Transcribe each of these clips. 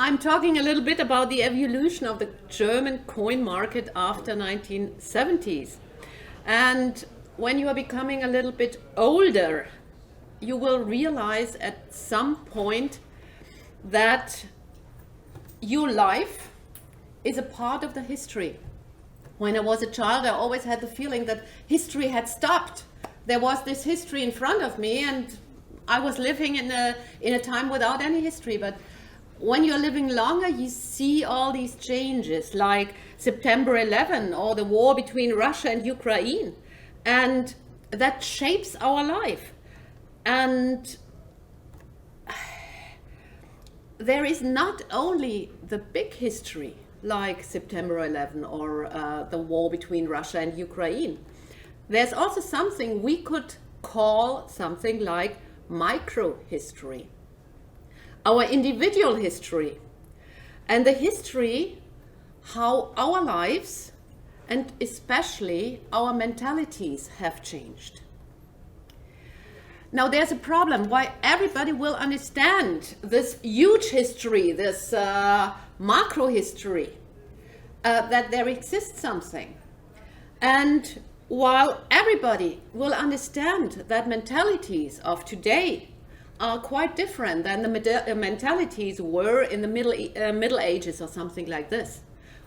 I'm talking a little bit about the evolution of the German coin market after 1970s. And when you are becoming a little bit older, you will realize at some point that your life is a part of the history. When I was a child, I always had the feeling that history had stopped. There was this history in front of me, and I was living in a time without any history. But when you're living longer, you see all these changes, like September 11 or the war between Russia and Ukraine. And that shapes our life. And there is not only the big history, like September 11 or the war between Russia and Ukraine. There's also something we could call something like micro-history. Our individual history, and the history how our lives and especially our mentalities have changed. Now there's a problem why everybody will understand this huge history, this macro history, that there exists something. And while everybody will understand that mentalities of today are quite different than the mentalities were in the Middle Ages or something like this,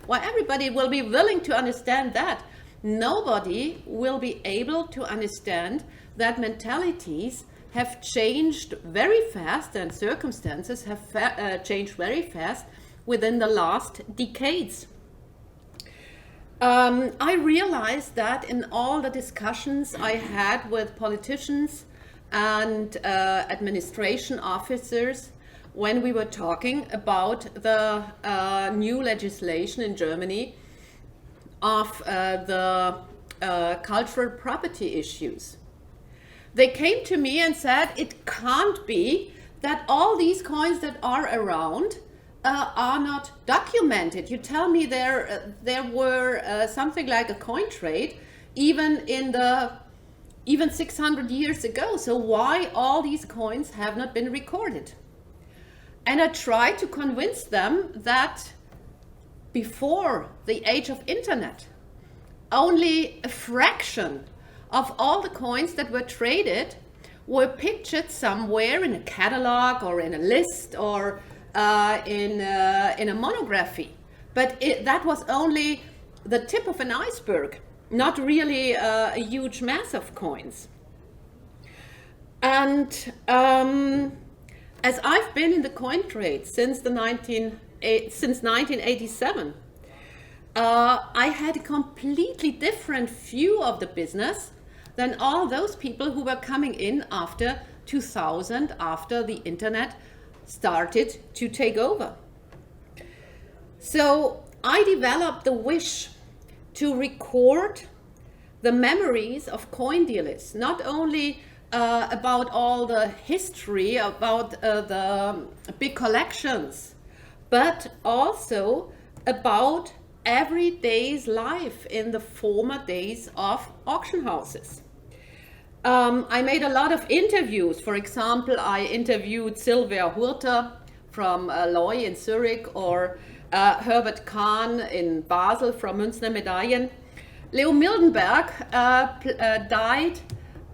while everybody will be willing to understand that, nobody will be able to understand that mentalities have changed very fast and circumstances have changed very fast within the last decades. I realized that in all the discussions I had with politicians and administration officers when we were talking about the new legislation in Germany of the cultural property issues. They came to me and said, it can't be that all these coins that are around are not documented. You tell me there were something like a coin trade even 600 years ago. So why all these coins have not been recorded? And I tried to convince them that before the age of internet, only a fraction of all the coins that were traded were pictured somewhere in a catalog or in a list or in a monography. But that was only the tip of an iceberg, not really a huge mass of coins. And as I've been in the coin trade since 1987, I had a completely different view of the business than all those people who were coming in after 2000, after the internet started to take over. So I developed the wish to record the memories of coin dealers, not only about all the history, about the big collections, but also about everyday's life in the former days of auction houses. I made a lot of interviews. For example, I interviewed Sylvia Hurter from Loy in Zurich, or Herbert Kahn in Basel from Münchner Medaillen. Leo Mildenberg died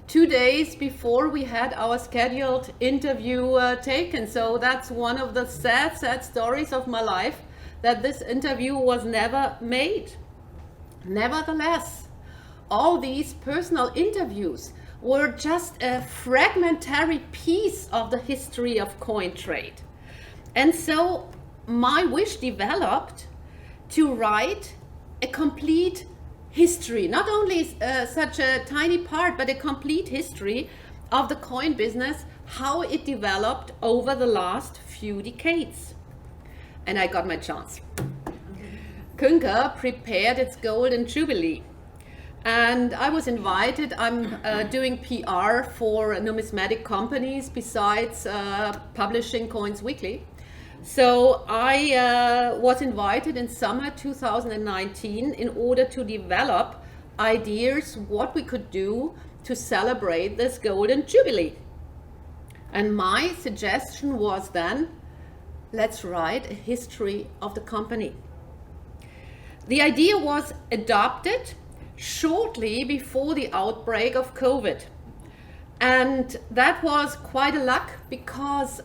2 days before we had our scheduled interview taken. So that's one of the sad stories of my life, that this interview was never made. Nevertheless, all these personal interviews were just a fragmentary piece of the history of coin trade. And so my wish developed to write a complete history, not only such a tiny part, but a complete history of the coin business, how it developed over the last few decades. And I got my chance. Künke prepared its Golden Jubilee. And I was invited. I'm doing PR for numismatic companies besides publishing Coins Weekly. So I was invited in summer 2019 in order to develop ideas what we could do to celebrate this Golden Jubilee. And my suggestion was then, let's write a history of the company. The idea was adopted shortly before the outbreak of COVID. And that was quite a luck, because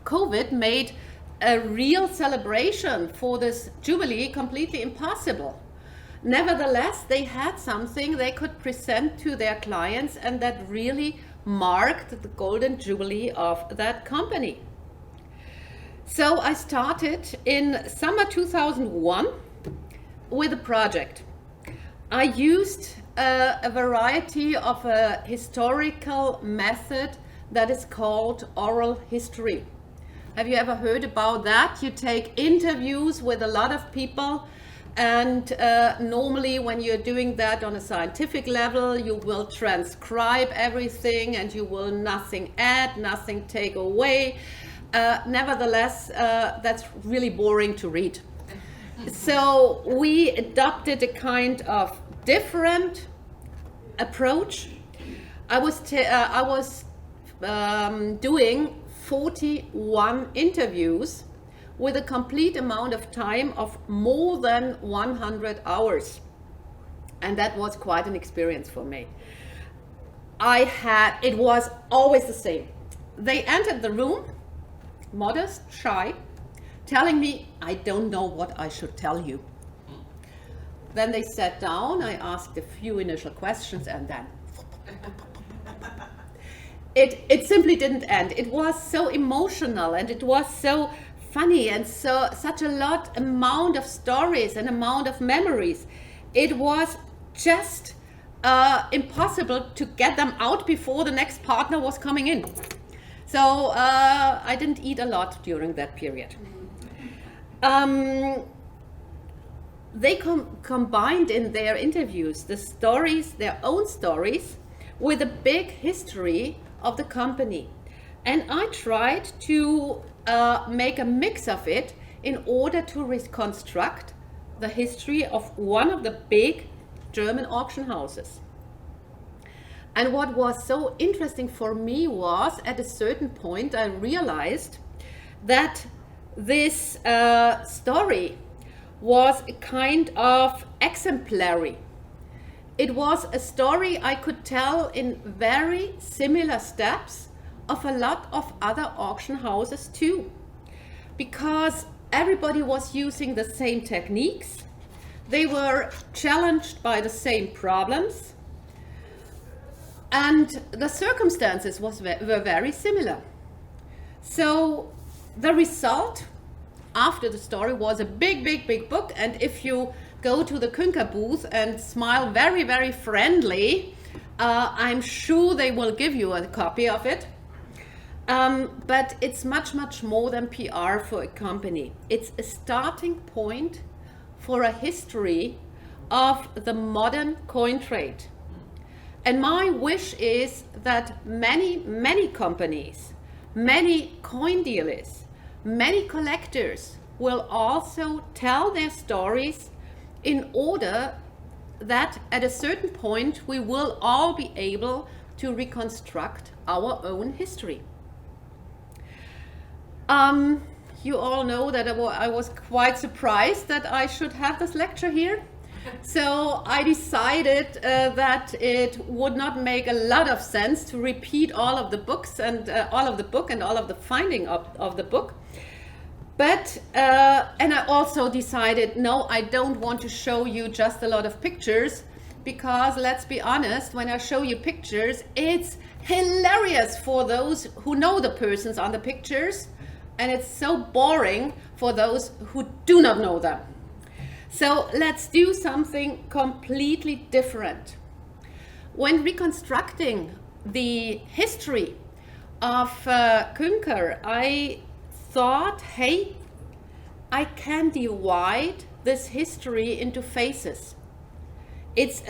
COVID made a real celebration for this Jubilee completely impossible. Nevertheless, they had something they could present to their clients, and that really marked the golden Jubilee of that company. So I started in summer 2001 with a project. I used a variety of a historical method that is called oral history. Have you ever heard about that? You take interviews with a lot of people, and normally when you're doing that on a scientific level, you will transcribe everything and you will nothing add, nothing take away. Nevertheless, that's really boring to read. So we adopted a kind of different approach. I was doing 41 interviews with a complete amount of time of more than 100 hours. And that was quite an experience for me. It was always the same. They entered the room, modest, shy, telling me, I don't know what I should tell you. Then they sat down, I asked a few initial questions, and then it simply didn't end. It was so emotional, and it was so funny, and such a amount of stories and amount of memories. It was just impossible to get them out before the next partner was coming in. So I didn't eat a lot during that period. They combined in their interviews the stories, their own stories, with a big history of the company. And I tried to make a mix of it in order to reconstruct the history of one of the big German auction houses. And what was so interesting for me was, at a certain point, I realized that this story was a kind of exemplary. It was a story I could tell in very similar steps of a lot of other auction houses too, because everybody was using the same techniques. They were challenged by the same problems, and the circumstances were very similar. So the result after the story was a big book, and if you go to the Künker booth and smile very, very friendly, I'm sure they will give you a copy of it. But it's much more than PR for a company. It's a starting point for a history of the modern coin trade. And my wish is that many companies, many coin dealers, many collectors will also tell their stories, in order that at a certain point we will all be able to reconstruct our own history. You all know that I was quite surprised that I should have this lecture here. So I decided that it would not make a lot of sense to repeat all of the books and all of the book and all of the finding of the book. But, and I also decided, no, I don't want to show you just a lot of pictures, because let's be honest, when I show you pictures, it's hilarious for those who know the persons on the pictures, and it's so boring for those who do not know them. So let's do something completely different. When reconstructing the history of Künker, I thought, hey, I can divide this history into phases. It's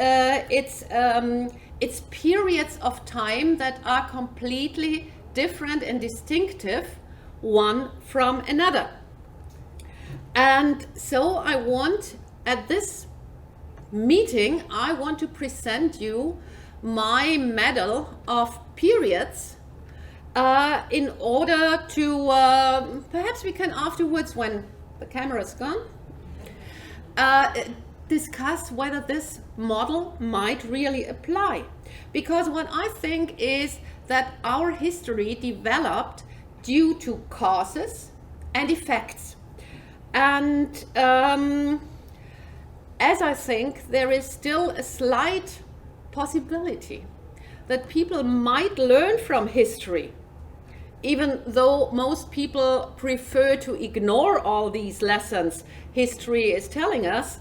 periods of time that are completely different and distinctive, one from another. And so I want, at this meeting, I want to present you my medal of periods in order to, perhaps we can afterwards, when the camera is gone, discuss whether this model might really apply. Because what I think is that our history developed due to causes and effects. And as I think, there is still a slight possibility that people might learn from history, even though most people prefer to ignore all these lessons history is telling us,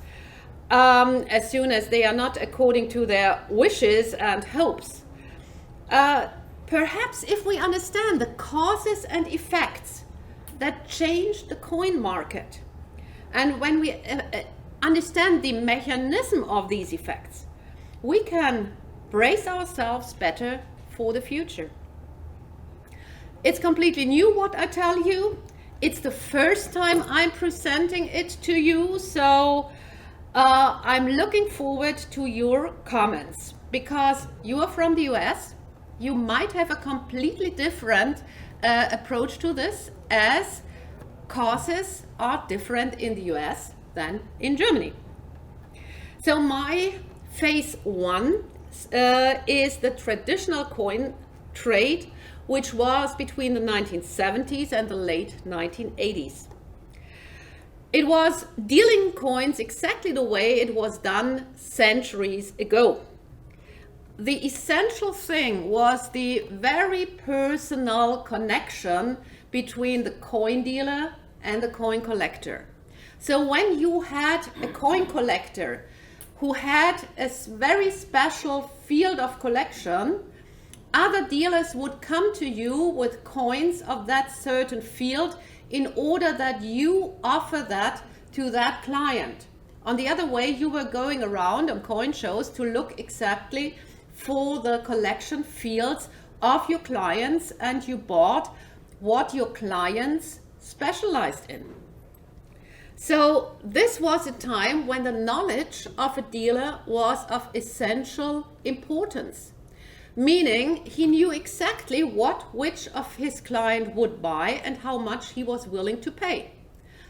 as soon as they are not according to their wishes and hopes. Perhaps if we understand the causes and effects that changed the coin market, and when we understand the mechanism of these effects, we can brace ourselves better for the future. It's completely new what I tell you. It's the first time I'm presenting it to you, so I'm looking forward to your comments, because you are from the US. You might have a completely different approach to this, as causes are different in the US than in Germany. So my phase one is the traditional coin trade, which was between the 1970s and the late 1980s. It was dealing coins exactly the way it was done centuries ago. The essential thing was the very personal connection between the coin dealer and the coin collector. So when you had a coin collector who had a very special field of collection, other dealers would come to you with coins of that certain field in order that you offer that to that client. On the other way, you were going around on coin shows to look exactly for the collection fields of your clients, and you bought what your clients specialized in. So this was a time when the knowledge of a dealer was of essential importance, meaning he knew exactly which of his client would buy and how much he was willing to pay.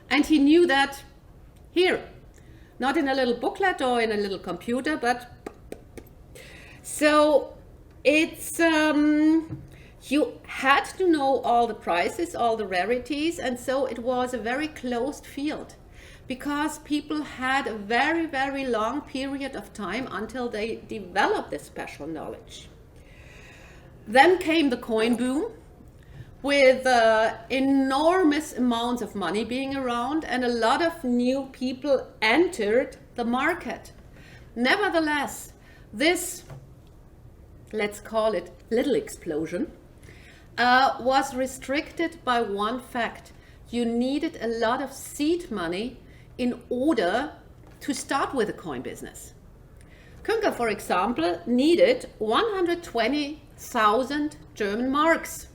And he knew that here, not in a little booklet or in a little computer, but so it's you had to know all the prices, all the rarities, and so it was a very closed field, because people had a very, very long period of time until they developed this special knowledge. Then came the coin boom, with enormous amounts of money being around, and a lot of new people entered the market. Nevertheless, this, let's call it little explosion, was restricted by one fact. You needed a lot of seed money in order to start with a coin business. Künker, for example, needed 120,000 German marks.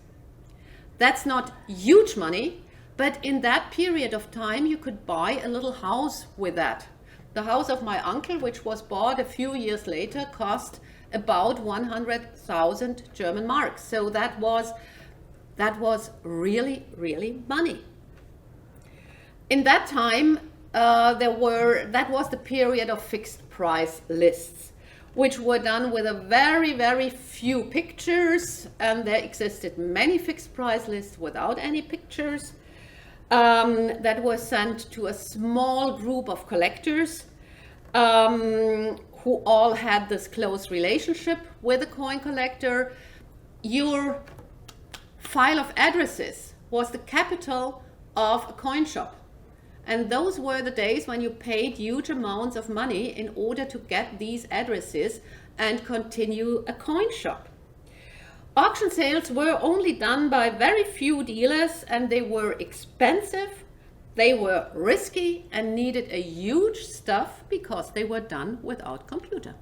That's not huge money, but in that period of time you could buy a little house with that. The house of my uncle, which was bought a few years later, cost about 100,000 German marks. So that was really, really money. In that time, that was the period of fixed price lists, which were done with a very, very few pictures, and there existed many fixed price lists without any pictures that were sent to a small group of collectors who all had this close relationship with the coin collector. Your file of addresses was the capital of a coin shop. And those were the days when you paid huge amounts of money in order to get these addresses and continue a coin shop. Auction sales were only done by very few dealers, and they were expensive, they were risky, and needed a huge stuff because they were done without computer.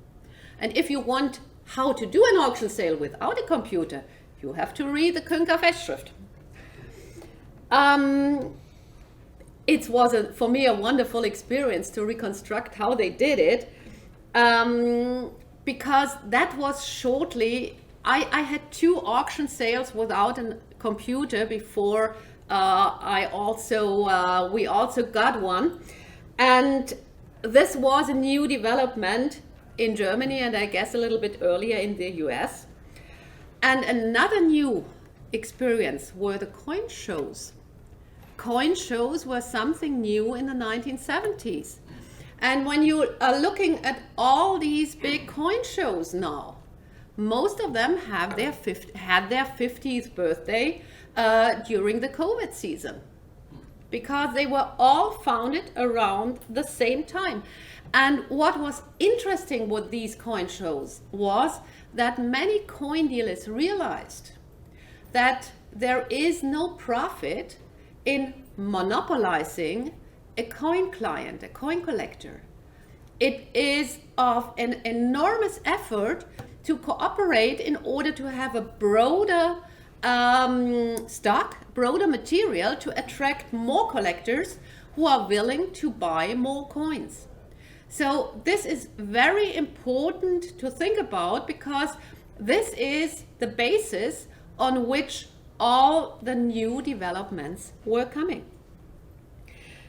And if you want how to do an auction sale without a computer, you have to read the Künker Festschrift. It was, for me, a wonderful experience to reconstruct how they did it, because that was shortly I had 2 auction sales without a computer before we also got one. And this was a new development in Germany, and I guess a little bit earlier in the US. And another new experience were the coin shows. Coin shows were something new in the 1970s. And when you are looking at all these big coin shows now, most of them had their 50th birthday during the COVID season, because they were all founded around the same time. And what was interesting with these coin shows was that many coin dealers realized that there is no profit in monopolizing a coin client, a coin collector. It is of an enormous effort to cooperate in order to have a broader stock, broader material to attract more collectors who are willing to buy more coins. So this is very important to think about, because this is the basis on which all the new developments were coming.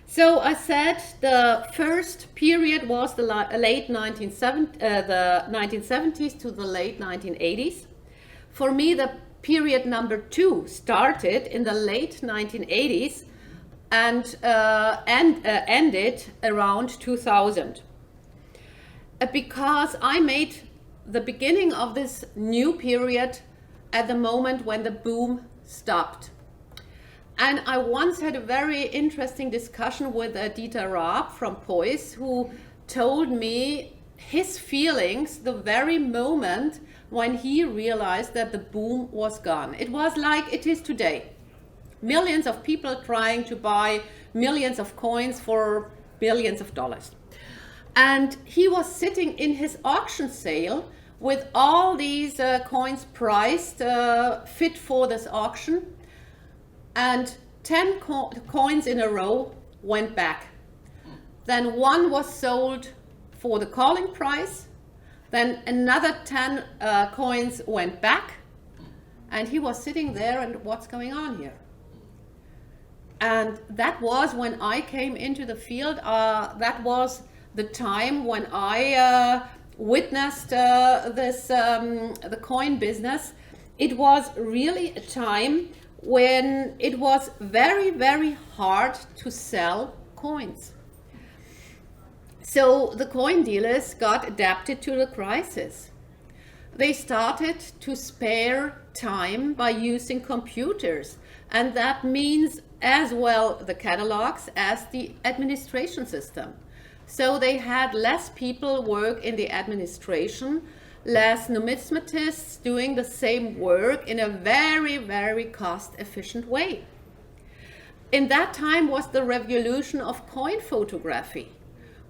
So I said the first period was the late 1970s to the late 1980s. For me, the period number 2 started in the late 1980s and ended around 2000. Because I made the beginning of this new period at the moment when the boom stopped. And I once had a very interesting discussion with Dieter Raab from Poise, who told me his feelings the very moment when he realized that the boom was gone. It was like it is today. Millions of people trying to buy millions of coins for billions of dollars. And he was sitting in his auction sale with all these coins priced fit for this auction. And 10 coins in a row went back. Then one was sold for the calling price. Then another 10 coins went back. And he was sitting there, and what's going on here? And that was when I came into the field. That was the time when I witnessed the coin business. It was really a time when it was very, very hard to sell coins. So the coin dealers got adapted to the crisis. They started to spare time by using computers, and that means as well the catalogs as the administration system. So they had less people work in the administration, less numismatists doing the same work in a very, very cost-efficient way. In that time was the revolution of coin photography.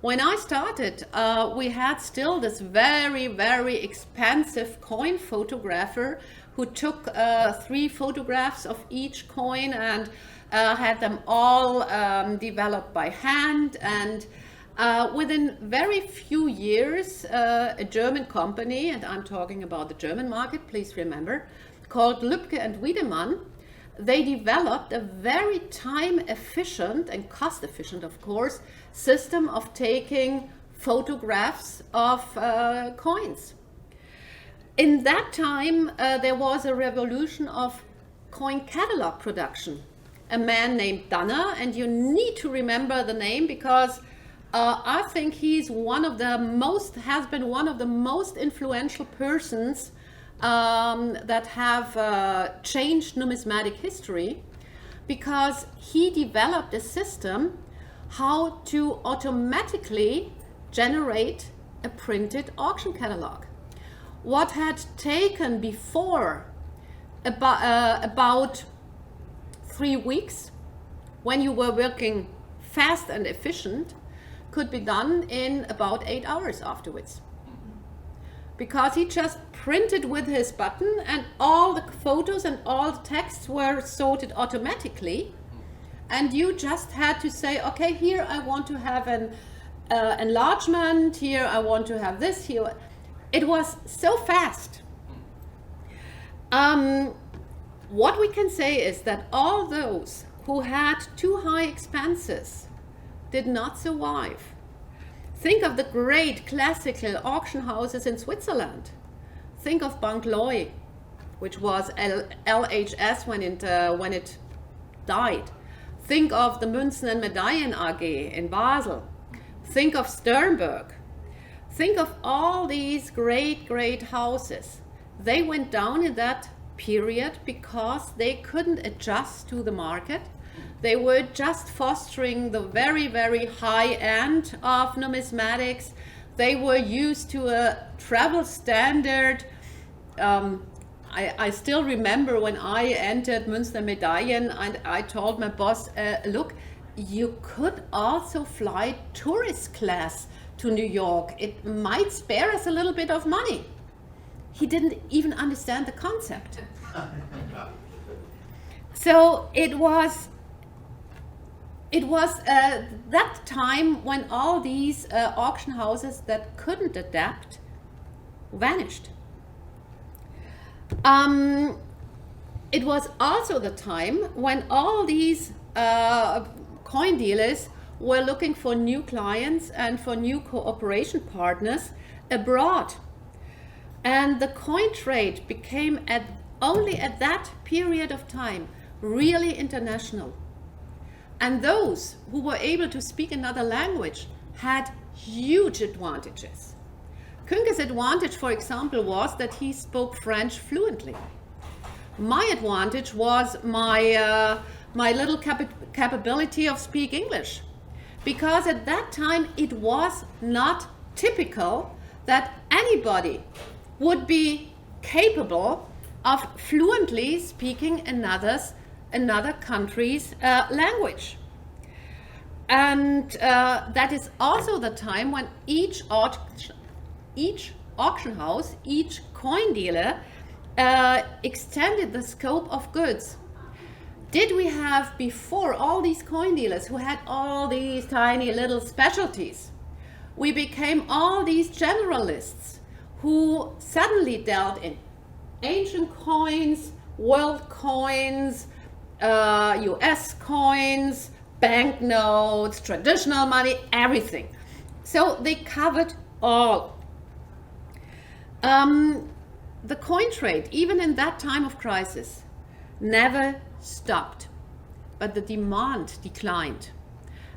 When I started, we had still this very, very expensive coin photographer who took 3 photographs of each coin and had them all developed by hand. And within very few years, a German company, and I'm talking about the German market, please remember, called Lübke and Wiedemann, they developed a very time-efficient and cost-efficient, of course, system of taking photographs of coins. In that time, there was a revolution of coin catalog production. A man named Danner, and you need to remember the name because I think he's has been one of the most influential persons that have changed numismatic history, because he developed a system how to automatically generate a printed auction catalog. What had taken before about 3 weeks, when you were working fast and efficient, could be done in about 8 hours afterwards. Because he just printed with his button, and all the photos and all the texts were sorted automatically, and you just had to say, okay, here I want to have an enlargement, here I want to have this, here. It was so fast. What we can say is that all those who had too high expenses did not survive. Think of the great classical auction houses in Switzerland. Think of Bank Leu, which was LHS when it died. Think of the Münzen and Medaillen AG in Basel. Think of Sternberg. Think of all these great houses. They went down in that period because they couldn't adjust to the market. They were just fostering the very high end of numismatics. They were used to a travel standard. I still remember when I entered Münzen and Medaillen, and I told my boss, look, you could also fly tourist class to New York. It might spare us a little bit of money. He didn't even understand the concept. So it was that time when all these auction houses that couldn't adapt vanished. It was also the time when all these coin dealers were looking for new clients and for new cooperation partners abroad. And the coin trade became only at that period of time really international. And those who were able to speak another language had huge advantages. Künke's advantage, for example, was that he spoke French fluently. My advantage was my little capability of speak English. Because at that time it was not typical that anybody would be capable of fluently speaking another country's language. And that is also the time when each auction house, each coin dealer extended the scope of goods. Did we have before all these coin dealers who had all these tiny little specialties? We became all these generalists who suddenly dealt in ancient coins, world coins, US coins, banknotes, traditional money, everything. So they covered all. The coin trade, even in that time of crisis, never stopped, but the demand declined.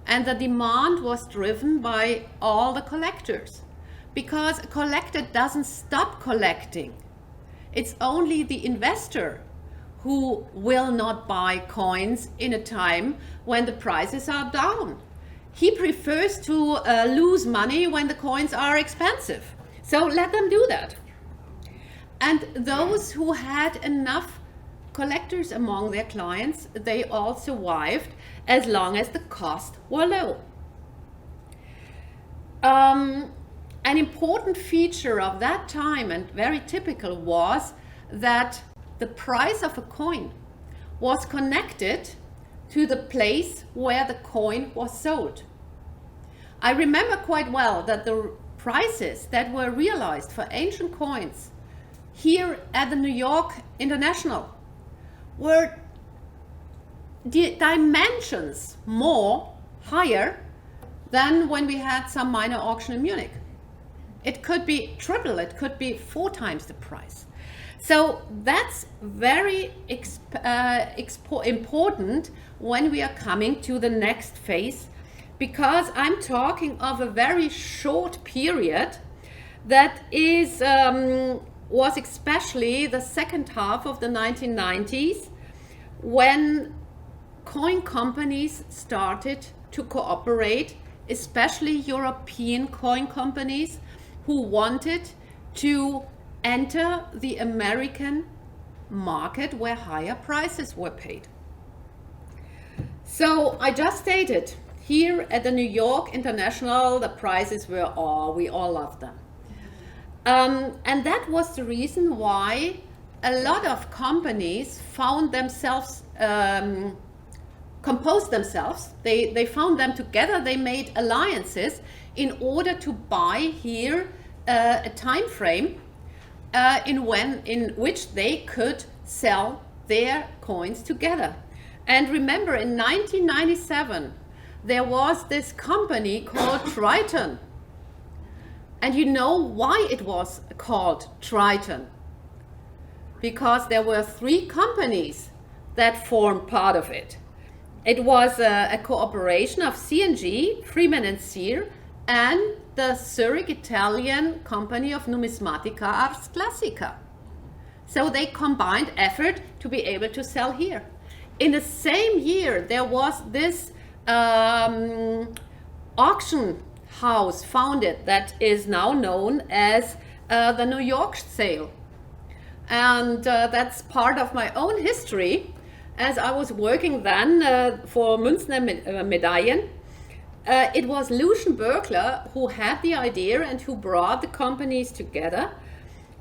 And the demand was driven by all the collectors, because a collector doesn't stop collecting. It's only the investor who will not buy coins in a time when the prices are down. He prefers to lose money when the coins are expensive. So let them do that. And those who had enough collectors among their clients, they all survived as long as the costs were low. An important feature of that time, and very typical, was that the price of a coin was connected to the place where the coin was sold. I remember quite well that the prices that were realized for ancient coins here at the New York International were dimensions more higher than when we had some minor auction in Munich. It could be triple, it could be 4 times the price. So that's very important when we are coming to the next phase, because I'm talking of a very short period that was especially the second half of the 1990s, when coin companies started to cooperate, especially European coin companies who wanted to enter the American market where higher prices were paid. So I just stated, here at the New York International, the prices were we all loved them. And that was the reason why a lot of companies found themselves, composed themselves, they found them together, they made alliances in order to buy here a time frame in which they could sell their coins together. And remember, in 1997, there was this company called Triton. And you know why it was called Triton? Because there were 3 companies that formed part of it. It was a cooperation of C&G, Freeman and Cyr, and the Zurich Italian company of Numismatica Ars Classica. So they combined effort to be able to sell here. In the same year, there was this auction house founded that is now known as the New York sale. And that's part of my own history, as I was working then for Münchner Medaillen. It was Lucien Böckler who had the idea and who brought the companies together.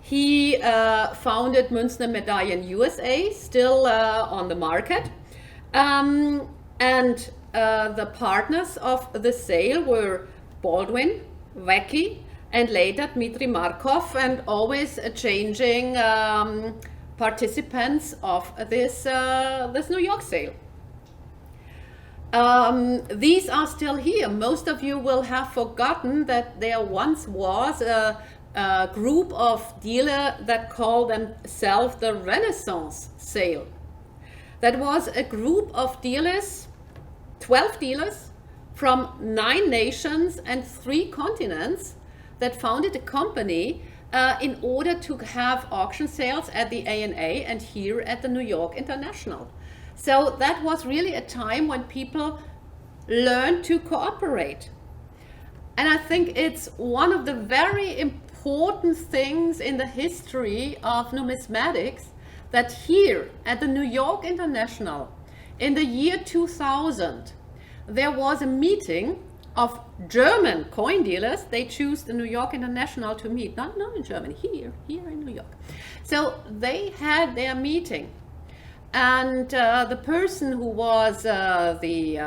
He founded Münchner Medaillen USA, still on the market. And the partners of the sale were Baldwin, Wacky, and later Dmitry Markov, and always changing participants of this New York sale. These are still here. Most of you will have forgotten that there once was a group of dealers that called themselves the Renaissance sale. That was a group of dealers, 12 dealers from 9 nations and 3 continents that founded a company in order to have auction sales at the ANA and here at the New York International. So that was really a time when people learned to cooperate. And I think it's one of the very important things in the history of numismatics that here at the New York International in the year 2000, there was a meeting of German coin dealers. They choose the New York International to meet, not in Germany, here in New York. So they had their meeting, and the person who was the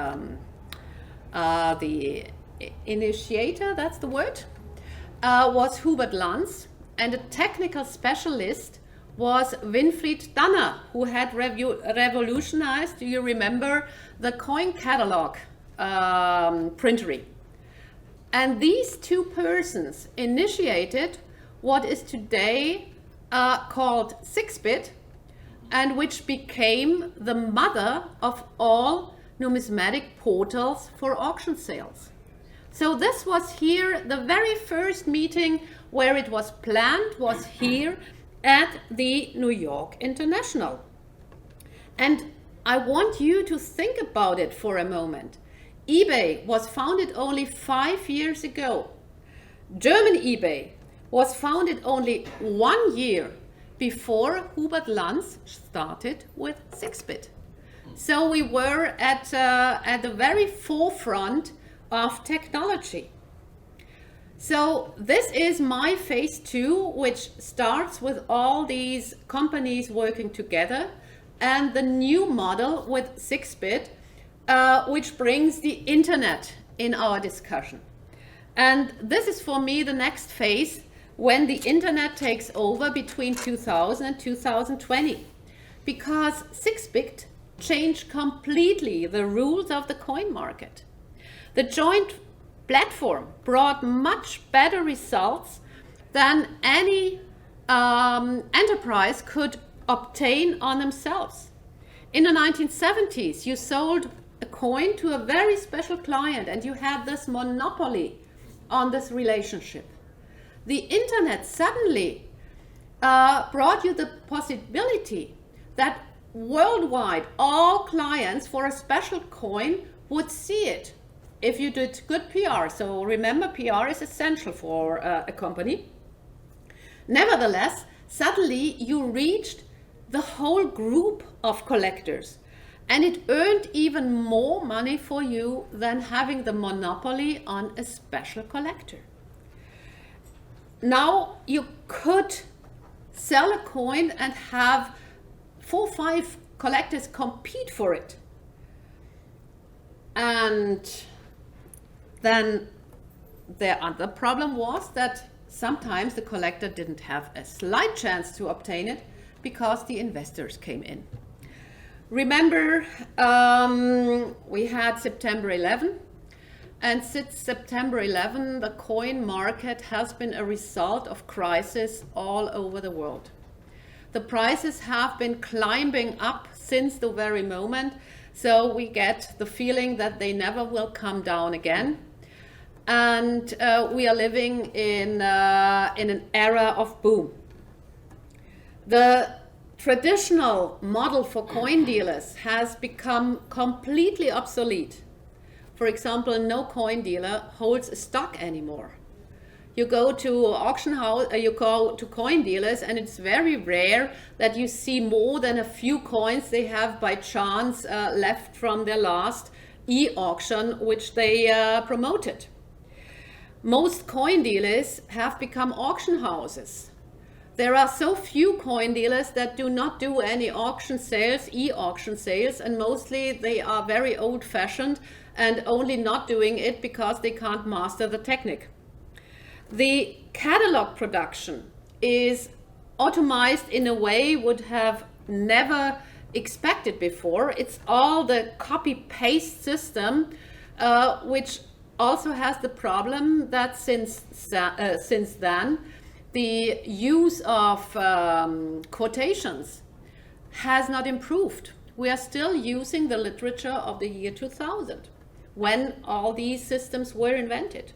initiator, that's the word, was Hubert Lanz, and a technical specialist was Winfried Danner, who had revolutionized, do you remember, the coin catalog printery. And these 2 persons initiated what is today called 6-bit, and which became the mother of all numismatic portals for auction sales. So this was here, the very first meeting where it was planned was here at the New York International. And I want you to think about it for a moment. eBay was founded only 5 years ago. German eBay was founded only 1 year before Hubert Lanz started with 6-bit. So we were at the very forefront of technology. So this is my phase 2, which starts with all these companies working together, and the new model with 6-bit, which brings the internet in our discussion. And this is for me the next phase, when the internet takes over between 2000 and 2020, because 6-bit changed completely the rules of the coin market. The joint platform brought much better results than any enterprise could obtain on themselves. In the 1970s, you sold a coin to a very special client and you had this monopoly on this relationship. The internet suddenly brought you the possibility that worldwide all clients for a special coin would see it if you did good PR. So remember, PR is essential for a company. Nevertheless, suddenly you reached the whole group of collectors, and it earned even more money for you than having the monopoly on a special collector. Now you could sell a coin and have 4 or 5 collectors compete for it. And then the other problem was that sometimes the collector didn't have a slight chance to obtain it because the investors came in. Remember, we had September 11, and since September 11, the coin market has been a result of crisis all over the world. The prices have been climbing up since the very moment, so we get the feeling that they never will come down again. And we are living in an era of boom. The traditional model for coin dealers has become completely obsolete. For example, no coin dealer holds a stock anymore. You go to auction house, you go to coin dealers, and it's very rare that you see more than a few coins they have by chance left from their last e-auction, which they promoted. Most coin dealers have become auction houses. There are so few coin dealers that do not do any auction sales, e-auction sales, and mostly they are very old-fashioned and only not doing it because they can't master the technique. The catalog production is automized in a way would have never expected before. It's all the copy-paste system, which also has the problem that since then, the use of quotations has not improved. We are still using the literature of the year 2000, when all these systems were invented.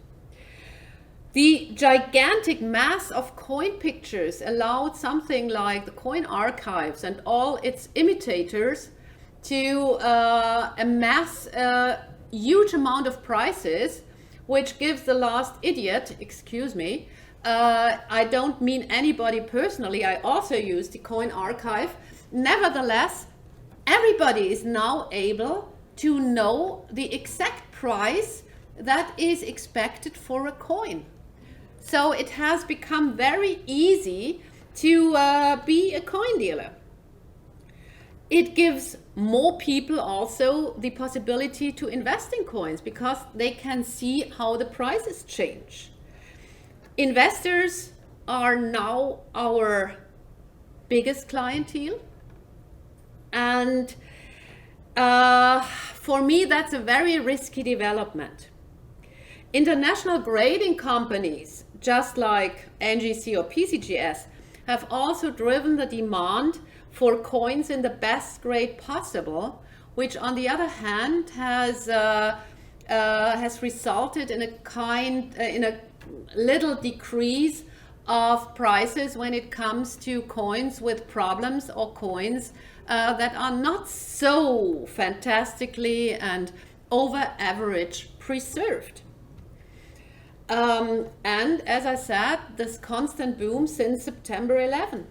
The gigantic mass of coin pictures allowed something like the coin archives and all its imitators to amass a huge amount of prices, which gives the last idiot, excuse me, I don't mean anybody personally, I also use the coin archive. Nevertheless, everybody is now able to know the exact price that is expected for a coin. So it has become very easy to be a coin dealer. It gives more people also the possibility to invest in coins because they can see how the prices change. Investors are now our biggest clientele, and for me that's a very risky development. International grading companies, just like NGC or PCGS, have also driven the demand for coins in the best grade possible, which on the other hand has resulted in a little decrease of prices when it comes to coins with problems or coins that are not so fantastically and over average preserved. And as I said, this constant boom since September 11.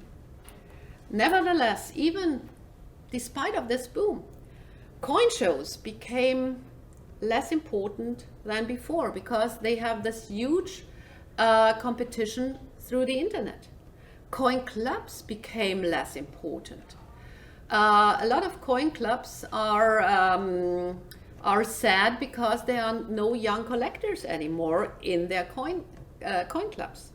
Nevertheless, even despite of this boom, coin shows became less important than before because they have this huge competition through the internet. Coin clubs became less important. A lot of coin clubs are sad because there are no young collectors anymore in their coin clubs.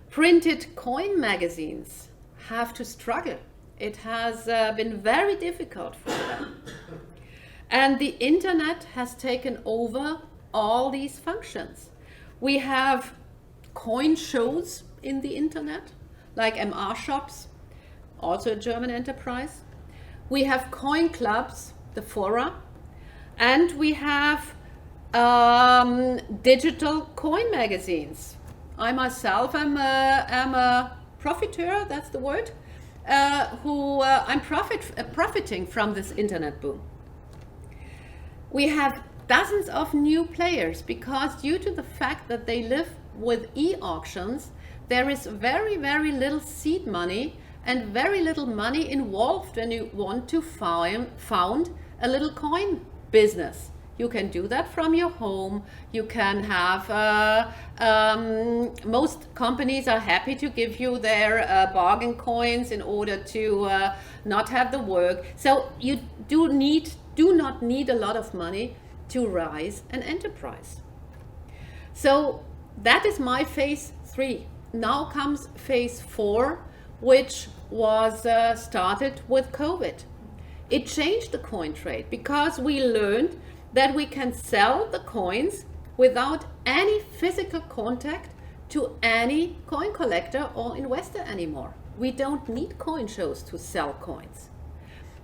Printed coin magazines have to struggle. It has been very difficult for them. And the internet has taken over all these functions. We have coin shows in the internet, like MR shops, also a German enterprise. We have coin clubs, the fora, and we have digital coin magazines. I myself am a profiteur, that's the word, I'm profiting from this internet boom. We have dozens of new players because due to the fact that they live with e-auctions, there is very, very little seed money and very little money involved when you want to found a little coin business. You can do that from your home. You can have, most companies are happy to give you their bargain coins in order to not have the work. So you do not need a lot of money to rise an enterprise. So that is my phase 3. now comes phase 4, which was started with COVID. It changed the coin trade because we learned that we can sell the coins without any physical contact to any coin collector or investor anymore. We don't need coin shows to sell coins.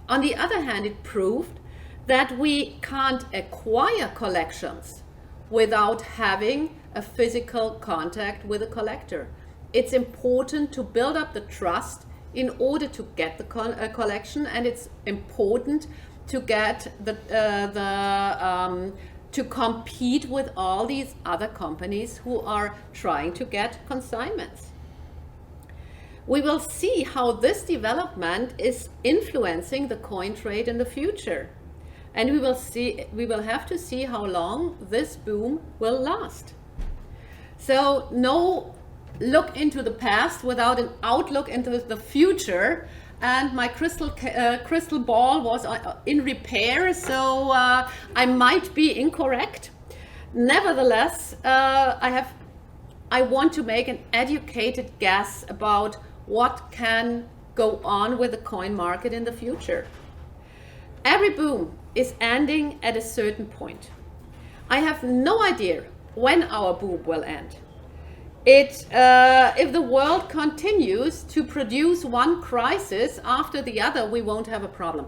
On the other hand, it proved that we can't acquire collections without having a physical contact with a collector. It's important to build up the trust in order to get the collection, and it's important to get to compete with all these other companies who are trying to get consignments. We will see how this development is influencing the coin trade in the future. And we will have to see how long this boom will last. So no look into the past without an outlook into the future. And my crystal ball was in repair, so I might be incorrect. Nevertheless, I want to make an educated guess about what can go on with the coin market in the future. Every boom is ending at a certain point. I have no idea when our boom will end. If the world continues to produce one crisis after the other, we won't have a problem.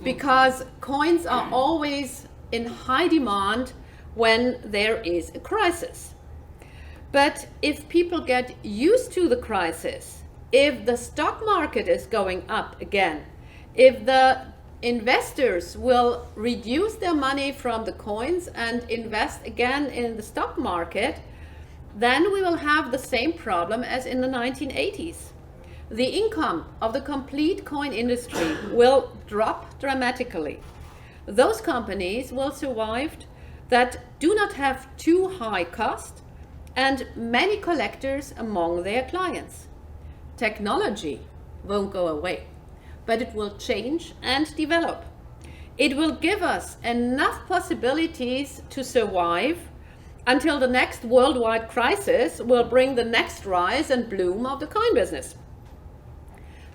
Because coins are always in high demand when there is a crisis. But if people get used to the crisis, if the stock market is going up again, if the investors will reduce their money from the coins and invest again in the stock market, then we will have the same problem as in the 1980s. The income of the complete coin industry will drop dramatically. Those companies will survive that do not have too high cost and many collectors among their clients. Technology won't go away, but it will change and develop. It will give us enough possibilities to survive until the next worldwide crisis will bring the next rise and bloom of the coin business.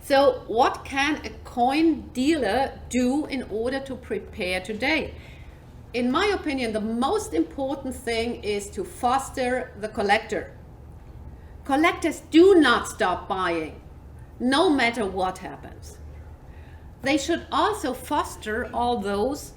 So what can a coin dealer do in order to prepare today? In my opinion, the most important thing is to foster the collector. Collectors do not stop buying, no matter what happens. They should also foster all those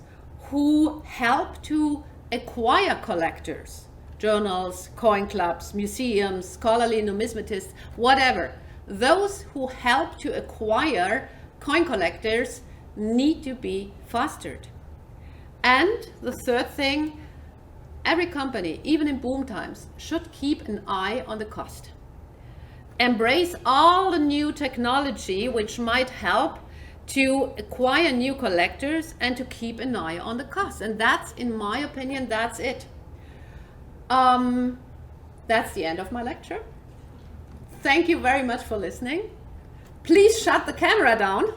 who help to acquire collectors, journals, coin clubs, museums, scholarly numismatists, whatever. Those who help to acquire coin collectors need to be fostered. And the third thing, every company, even in boom times, should keep an eye on the cost. Embrace all the new technology which might help to acquire new collectors and to keep an eye on the cost. And that's, in my opinion, that's it. That's the end of my lecture. Thank you very much for listening. Please shut the camera down.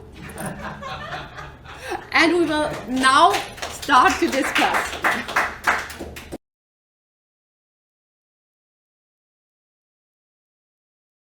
And we will now start to discuss.